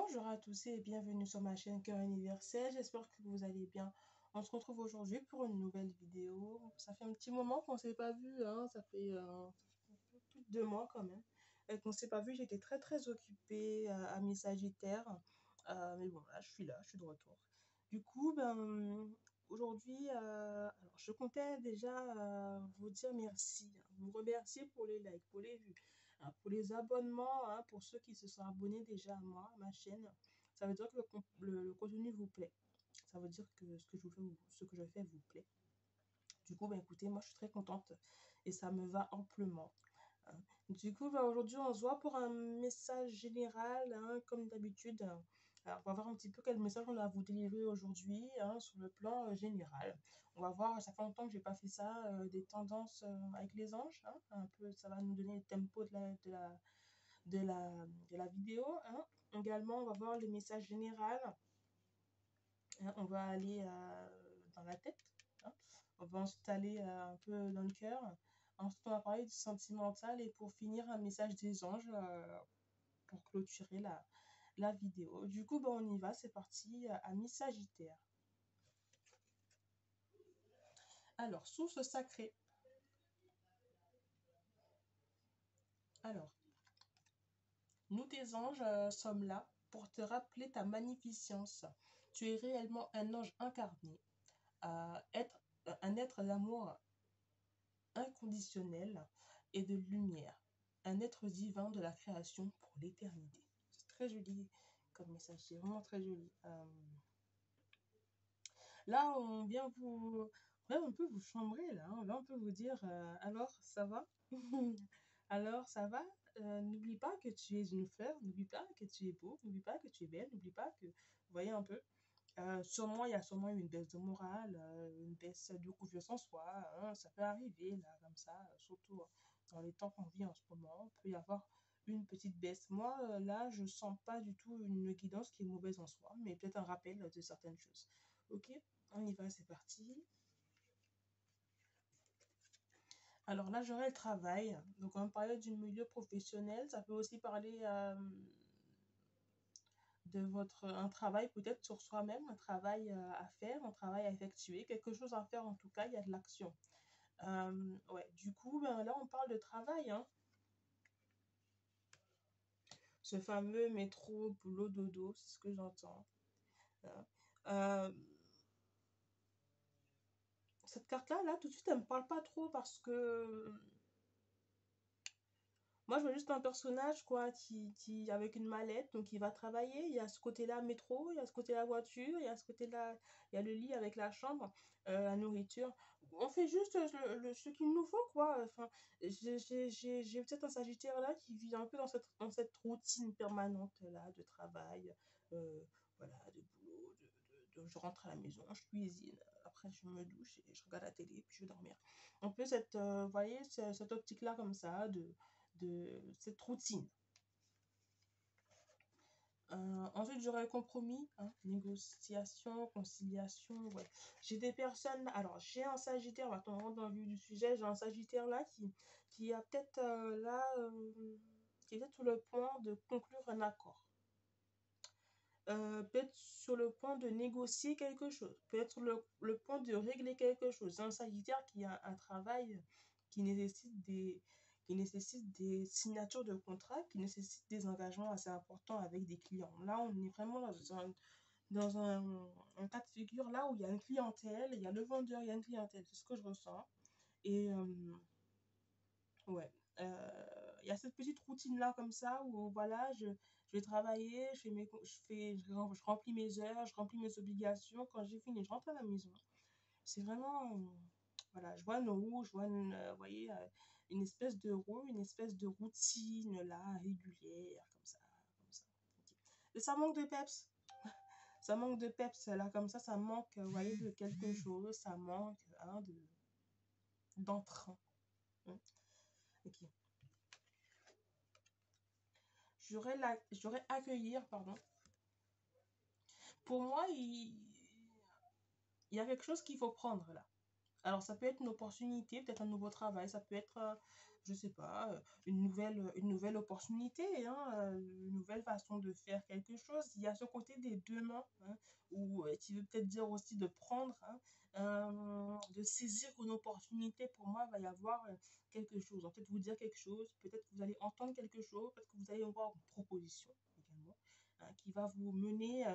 Bonjour à tous et bienvenue sur ma chaîne Cœur Universel, j'espère que vous allez bien. On se retrouve aujourd'hui pour une nouvelle vidéo. Ça fait un petit moment qu'on ne s'est pas vu, hein. Ça fait plus de 2 mois quand même. Qu'on ne s'est pas vu, j'étais très occupée à mes sagittaires. Mais bon, là, je suis de retour. Du coup, aujourd'hui, alors, je comptais déjà vous dire merci, hein, vous remercier pour les likes, pour les vues, hein, pour les abonnements, hein, pour ceux qui se sont abonnés déjà à moi, à ma chaîne. Ça veut dire que le contenu vous plaît. Ça veut dire que ce que je fais vous plaît. Du coup, écoutez, moi, je suis très contente et ça me va amplement, hein. Du coup, aujourd'hui, on se voit pour un message général, hein, comme d'habitude. Alors, on va voir un petit peu quel message on a à vous délivrer aujourd'hui, hein, sur le plan général. On va voir, ça fait longtemps que j'ai pas fait ça, des tendances avec les anges, hein, un peu, ça va nous donner le tempo de la vidéo, hein. Également, on va voir les messages généraux, hein. On va aller dans la tête, hein. On va ensuite aller un peu dans le cœur. Ensuite, on va parler du sentimental et pour finir, un message des anges pour clôturer la vidéo. Du coup, on y va, c'est parti. Amis Sagittaire. Alors, source sacrée. Alors, nous tes anges sommes là pour te rappeler ta magnificence. Tu es réellement un ange incarné, un être d'amour inconditionnel et de lumière, un être divin de la création pour l'éternité. C'est très joli comme message, c'est vraiment très joli. Là, on vient vous... Ouais, on peut vous chambrer, là, hein. Là, on peut vous dire, alors, ça va? Alors, ça va? N'oublie pas que tu es une fleur, n'oublie pas que tu es beau, n'oublie pas que tu es belle, n'oublie pas que... Vous voyez un peu? Sûrement, il y a sûrement une baisse de morale, une baisse de confiance en soi, hein. Ça peut arriver, là, comme ça, surtout dans les temps qu'on vit en ce moment. Il peut y avoir une petite baisse. Moi, là, je sens pas du tout une guidance qui est mauvaise en soi, mais peut-être un rappel de certaines choses. Ok, on y va, c'est parti. Alors là, j'aurai le travail. Donc, on va parler du milieu professionnel. Ça peut aussi parler de un travail peut-être sur soi-même, un travail à faire, un travail à effectuer, quelque chose à faire en tout cas, il y a de l'action. Ouais, du coup, là, on parle de travail, hein. Ce fameux métro, boulot, dodo, c'est ce que j'entends, hein. Euh, cette carte-là, là, tout de suite, elle me parle pas trop parce que moi, je vois juste un personnage, quoi, avec une mallette, donc il va travailler. Il y a ce côté-là métro, il y a ce côté-là voiture, il y a ce côté-là, il y a le lit avec la chambre, la nourriture. On fait juste ce qu'il nous faut, quoi. Enfin, j'ai peut-être un Sagittaire là qui vit un peu dans cette routine permanente là de travail, euh, voilà, de boulot, je rentre à la maison, je cuisine, après je me douche et je regarde la télé, puis je vais dormir. Un peu vous voyez, cette optique-là comme ça de cette routine. Ensuite, j'aurais compromis, hein, négociation, conciliation. Ouais. J'ai des personnes. Alors, j'ai un Sagittaire, maintenant on rentre dans le vif du sujet. J'ai un Sagittaire là qui a peut-être qui est peut-être sur le point de conclure un accord. Peut-être sur le point de négocier quelque chose. Peut-être sur le point de régler quelque chose. C'est un Sagittaire qui a un travail qui nécessite des signatures de contrats, qui nécessitent des engagements assez importants avec des clients. Là, on est vraiment dans un cas de figure là où il y a une clientèle, il y a le vendeur, il y a une clientèle. C'est ce que je ressens. Et ouais, il y a cette petite routine là comme ça où voilà, je vais travailler, je remplis mes heures, je remplis mes obligations. Quand j'ai fini, je rentre à la maison. C'est vraiment, voilà, je vois une roue, je vois vous voyez, une espèce de roue, une espèce de routine là, régulière, comme ça, comme ça. Ok. Et ça manque de peps. Ça manque de peps là, comme ça manque, vous voyez, de quelque chose, ça manque, hein, d'entrain. Hein. Ok. J'aurais accueillir, pardon. Pour moi, il y a quelque chose qu'il faut prendre là. Alors, ça peut être une opportunité, peut-être un nouveau travail, ça peut être, je sais pas, une nouvelle opportunité, hein, une nouvelle façon de faire quelque chose. Il y a ce côté des deux mains, hein, ou qui veut peut-être dire aussi de prendre, hein, de saisir une opportunité. Pour moi, il va y avoir quelque chose. En fait, vous dire quelque chose, peut-être que vous allez entendre quelque chose, peut-être que vous allez avoir une proposition également, hein, qui va vous mener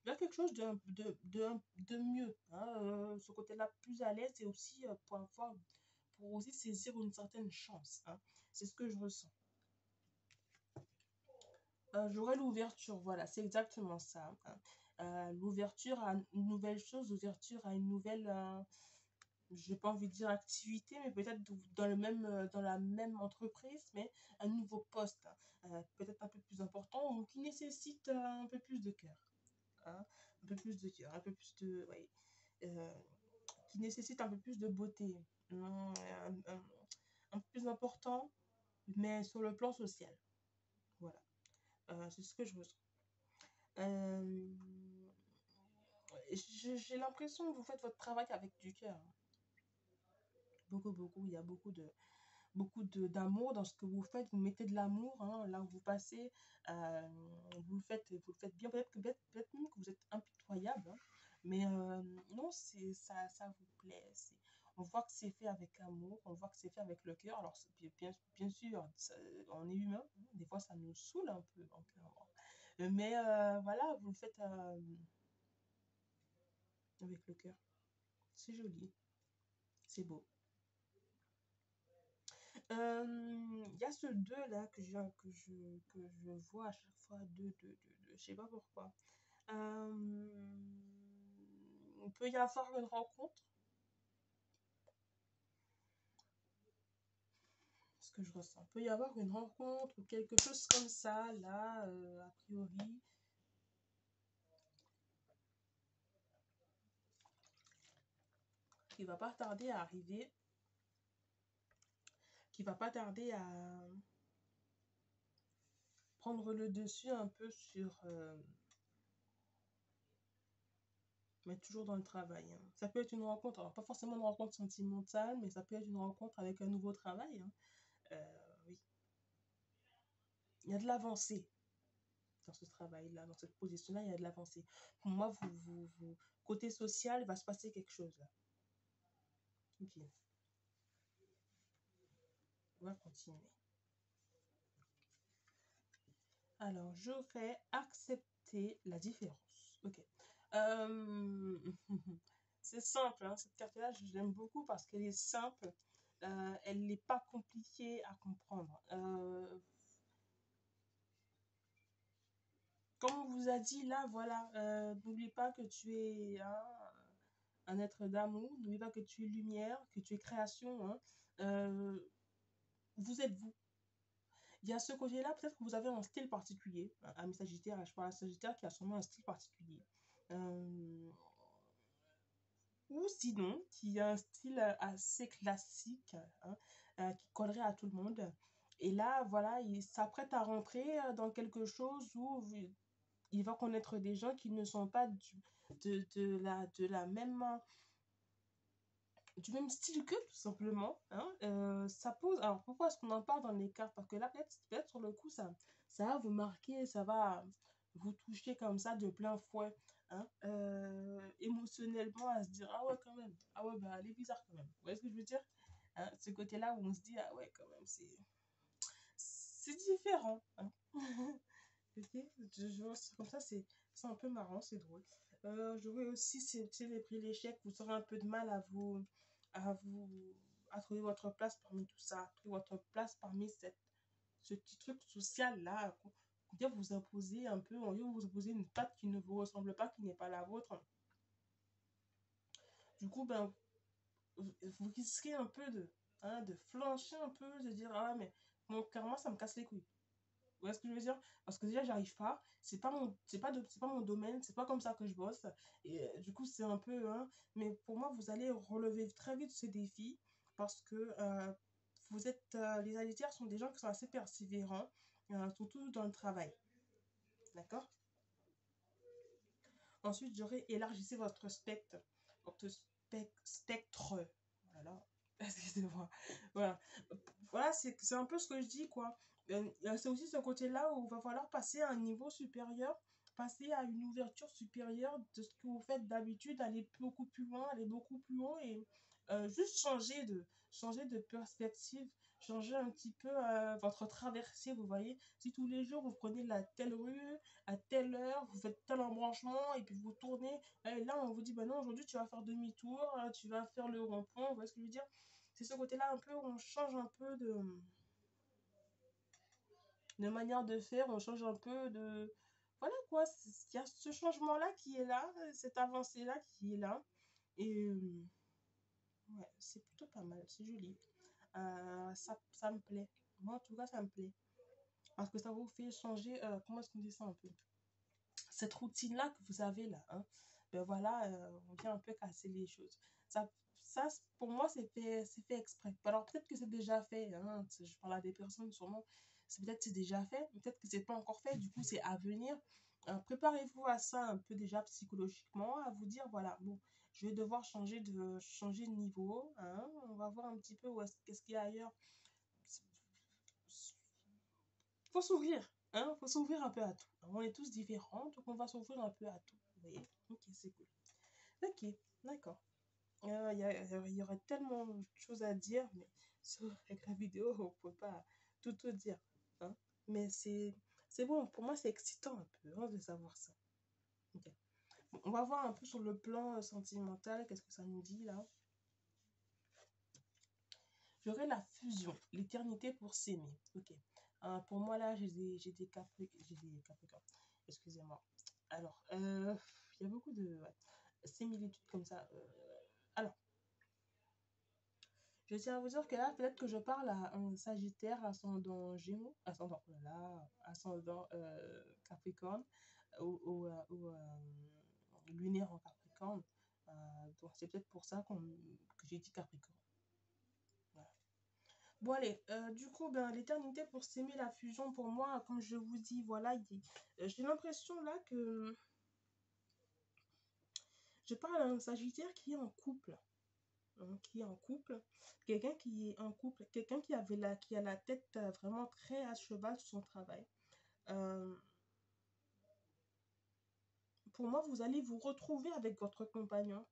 vers quelque chose de mieux, hein, ce côté-là plus à l'aise et aussi pour aussi saisir une certaine chance, hein. C'est ce que je ressens. J'aurai l'ouverture, voilà, c'est exactement ça, hein. L'ouverture à une nouvelle chose, l'ouverture à une nouvelle, j'ai pas envie de dire activité, mais peut-être dans la même entreprise, mais un nouveau poste, hein, peut-être un peu plus important ou qui nécessite un peu plus de cœur, hein, un peu plus de cœur, un peu plus de, ouais, euh, qui nécessite un peu plus de beauté, un peu plus important, mais sur le plan social. Voilà. C'est ce que je ressens. Euh, j'ai l'impression que vous faites votre travail avec du cœur, hein. Beaucoup, beaucoup. Il y a beaucoup d'amour dans ce que vous faites. Vous mettez de l'amour, hein, là où vous passez. euh, vous le faites bien. Peut-être même que vous êtes impitoyable, hein, mais non, ça vous plaît. On voit que c'est fait avec amour, on voit que c'est fait avec le cœur. Alors, bien sûr, on est humain, hein, des fois ça nous saoule un peu, mais voilà, vous le faites avec le cœur. C'est joli, c'est beau. Il y a ce 2 là que je vois à chaque fois, 2, je sais pas pourquoi. Il peut y avoir une rencontre, ce que je ressens. Il peut y avoir une rencontre ou quelque chose comme ça, là, a priori, qui va pas tarder à arriver, qui va pas tarder à prendre le dessus un peu sur, mais toujours dans le travail, hein. Ça peut être une rencontre, alors pas forcément une rencontre sentimentale, mais ça peut être une rencontre avec un nouveau travail, hein. Oui, il y a de l'avancée dans ce travail-là, dans cette position-là, il y a de l'avancée. Pour moi, côté social, il va se passer quelque chose là. Ok, on va continuer. Alors, j'aurais accepté la différence. Ok. Euh, c'est simple, hein, cette carte-là, je l'aime beaucoup parce qu'elle est simple. Elle n'est pas compliquée à comprendre. Comme on vous a dit là, voilà, n'oublie pas que tu es un être d'amour, n'oublie pas que tu es lumière, que tu es création, hein. Euh, vous êtes vous. Il y a ce côté-là, peut-être que vous avez un style particulier. À mes Sagittaires, je parle à Sagittaire qui a sûrement un style particulier. Euh, ou sinon, qui a un style assez classique, hein, qui collerait à tout le monde. Et là, voilà, il s'apprête à rentrer dans quelque chose où il va connaître des gens qui ne sont pas de la même, du même style que tout simplement, hein. Ça pose. Alors pourquoi est-ce qu'on en parle dans les cartes? Parce que là, peut-être sur le coup, ça va vous marquer, ça va vous toucher comme ça de plein fouet, hein, émotionnellement à se dire, ah ouais, quand même, ah ouais, bah, elle est bizarre quand même. Vous voyez ce que je veux dire? Hein, ce côté-là où on se dit, ah ouais, quand même, c'est différent, hein. Ok, comme ça, c'est un peu marrant, c'est drôle. J'aurais aussi célébré l'échec. Vous aurez un peu de mal à vous, à trouver votre place parmi tout ça, à trouver votre place parmi ce petit truc social-là. On vient vous imposer un peu, on vient vous imposer une patte qui ne vous ressemble pas, qui n'est pas la vôtre. Du coup, ben, vous risquez un peu hein, de flancher un peu, de dire, ah, mais mon karma, ça me casse les couilles. Vous voyez ce que je veux dire? Parce que déjà, j'arrive pas. C'est pas mon domaine. C'est pas comme ça que je bosse. Et du coup, c'est un peu, hein, mais pour moi, vous allez relever très vite ce défi parce que les Sagittaires sont des gens qui sont assez persévérants, surtout dans le travail. D'accord? Ensuite, j'aurais élargissé votre spectre. Votre spectre. Voilà. Excusez-moi. Voilà. Voilà, c'est un peu ce que je dis, quoi. C'est aussi ce côté-là où il va falloir passer à un niveau supérieur, passer à une ouverture supérieure de ce que vous faites d'habitude, aller beaucoup plus loin, aller beaucoup plus haut et juste changer de perspective, changer un petit peu votre traversée, vous voyez. Si tous les jours vous prenez la telle rue, à telle heure, vous faites tel embranchement et puis vous tournez, et là on vous dit, bah non, aujourd'hui tu vas faire demi-tour, tu vas faire le rond-point, vous voyez ce que je veux dire? C'est ce côté-là un peu où on change un peu de manière de faire, on change un peu de... Voilà quoi, il y a ce changement-là qui est là, cette avancée-là qui est là. Et ouais, c'est plutôt pas mal, c'est joli. Ça me plaît. Moi, en tout cas, ça me plaît. Parce que ça vous fait changer, comment est-ce qu'on dit ça un peu? Cette routine-là que vous avez là, hein, ben voilà, on vient un peu casser les choses. Ça, ça pour moi, c'est fait exprès. Alors peut-être que c'est déjà fait, hein, je parle à des personnes sûrement, c'est peut-être c'est déjà fait, peut-être que c'est pas encore fait, du coup c'est à venir. Préparez-vous à ça un peu déjà psychologiquement, à vous dire, voilà, bon, je vais devoir changer de niveau, hein, on va voir un petit peu qu'est-ce qu'il y a ailleurs. Faut s'ouvrir, hein, faut s'ouvrir un peu à tout. On est tous différents, donc on va s'ouvrir un peu à tout. Vous voyez? Ok, c'est cool. Ok, d'accord. Il y aurait tellement de choses à dire, mais avec la vidéo, on ne peut pas tout dire. Hein. Mais c'est bon, pour moi, c'est excitant un peu hein, de savoir ça. Ok. Bon, on va voir un peu sur le plan sentimental, qu'est-ce que ça nous dit là. J'aurais la fusion, l'éternité pour s'aimer. Ok. Pour moi, là, j'ai des capricornes. Excusez-moi. Alors, il y a beaucoup de ouais, similitudes comme ça. Alors, je tiens à vous dire que là, peut-être que je parle à un Sagittaire, ascendant Gémeaux, ascendant, oh là là, ascendant Capricorne, ou lunaire en Capricorne. Donc, c'est peut-être pour ça que j'ai dit Capricorne. Voilà. Bon allez, du coup, ben, l'éternité pour s'aimer, la fusion, pour moi, comme je vous dis, voilà, j'ai l'impression là que je parle à un Sagittaire qui est en couple, hein, qui est en couple, quelqu'un qui est en couple, quelqu'un qui a la tête vraiment très à cheval sur son travail. Euh, pour moi, vous allez vous retrouver avec votre compagnon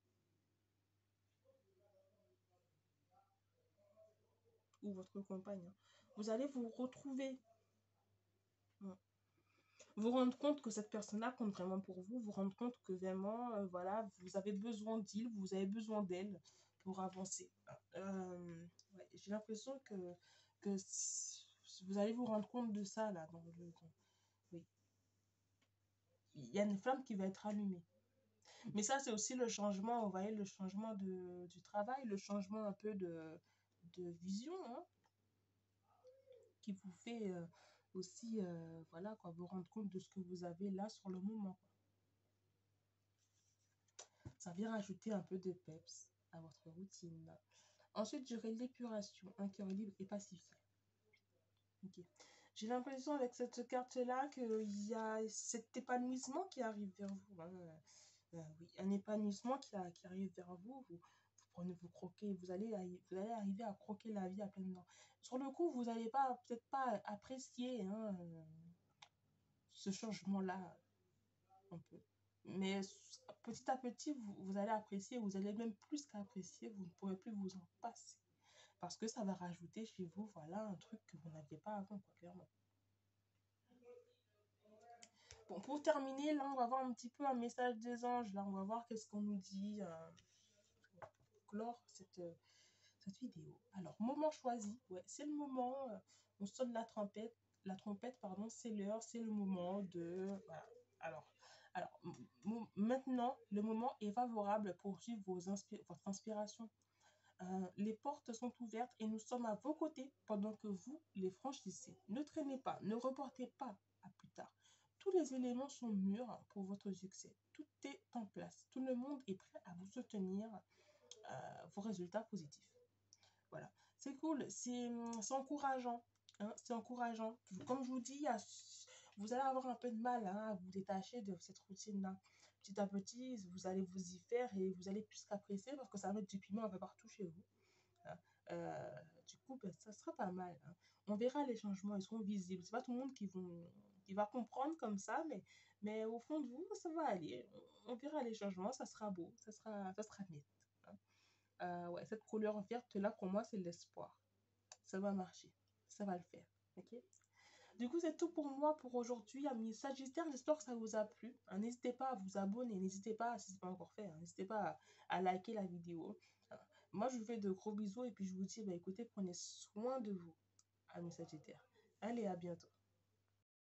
ou votre compagne. Hein. Vous allez vous retrouver. Hein. Vous rendre compte que cette personne-là compte vraiment pour vous, vous rendre compte que vraiment, voilà, vous avez besoin d'il, vous avez besoin d'elle pour avancer. Ouais, j'ai l'impression que vous allez vous rendre compte de ça, là, oui. Il y a une flamme qui va être allumée. Mais ça, c'est aussi le changement, vous voyez, le changement du travail, le changement un peu de vision, hein, qui vous fait aussi, voilà, quoi, vous rendre compte de ce que vous avez là sur le moment. Ça vient rajouter un peu de peps à votre routine. Ensuite, j'aurai l'épuration, un cœur libre et pacifié. Okay. J'ai l'impression avec cette carte-là qu'il y a cet épanouissement qui arrive vers vous. Hein. Oui, un épanouissement qui arrive vers vous. Vous prenez, vous croquez, vous allez arriver à croquer la vie à pleines dents. Sur le coup, vous n'allez pas, peut-être pas apprécier hein, ce changement-là un peu. Mais petit à petit, vous allez apprécier, vous allez même plus qu'apprécier, vous ne pourrez plus vous en passer. Parce que ça va rajouter chez vous, voilà, un truc que vous n'aviez pas avant, quoi, clairement. Bon, pour terminer, là, on va voir un petit peu un message des anges. Là, on va voir qu'est-ce qu'on nous dit pour clore cette vidéo. Alors, moment choisi, ouais, c'est le moment, on sonne la trompette, pardon, c'est l'heure, c'est le moment de... Voilà. Alors maintenant, le moment est favorable pour suivre votre inspiration. Les portes sont ouvertes et nous sommes à vos côtés pendant que vous les franchissez. Ne traînez pas, ne reportez pas à plus tard. Tous les éléments sont mûrs pour votre succès. Tout est en place. Tout le monde est prêt à vous soutenir vos résultats positifs. Voilà. C'est cool, c'est encourageant. Hein, c'est encourageant. Comme je vous dis, vous allez avoir un peu de mal hein, à vous détacher de cette routine-là. Petit à petit, vous allez vous y faire et vous allez plus qu'apprécier parce que ça va être du piment un peu partout chez vous. hein. Du coup, ben, ça sera pas mal, hein. On verra les changements, ils seront visibles. C'est pas tout le monde qui va comprendre comme ça, mais au fond de vous, ça va aller. On verra les changements, ça sera beau, ça sera net, hein. Ouais, cette couleur verte là, pour moi, c'est l'espoir. Ça va marcher, ça va le faire. Ok? Du coup, c'est tout pour moi pour aujourd'hui, amis Sagittaires. J'espère que ça vous a plu, hein. N'hésitez pas à vous abonner, n'hésitez pas, si ce n'est pas encore fait, hein, n'hésitez pas à liker la vidéo, hein. Moi, je vous fais de gros bisous et puis je vous dis, bah, écoutez, prenez soin de vous, amis Sagittaires. Allez, à bientôt.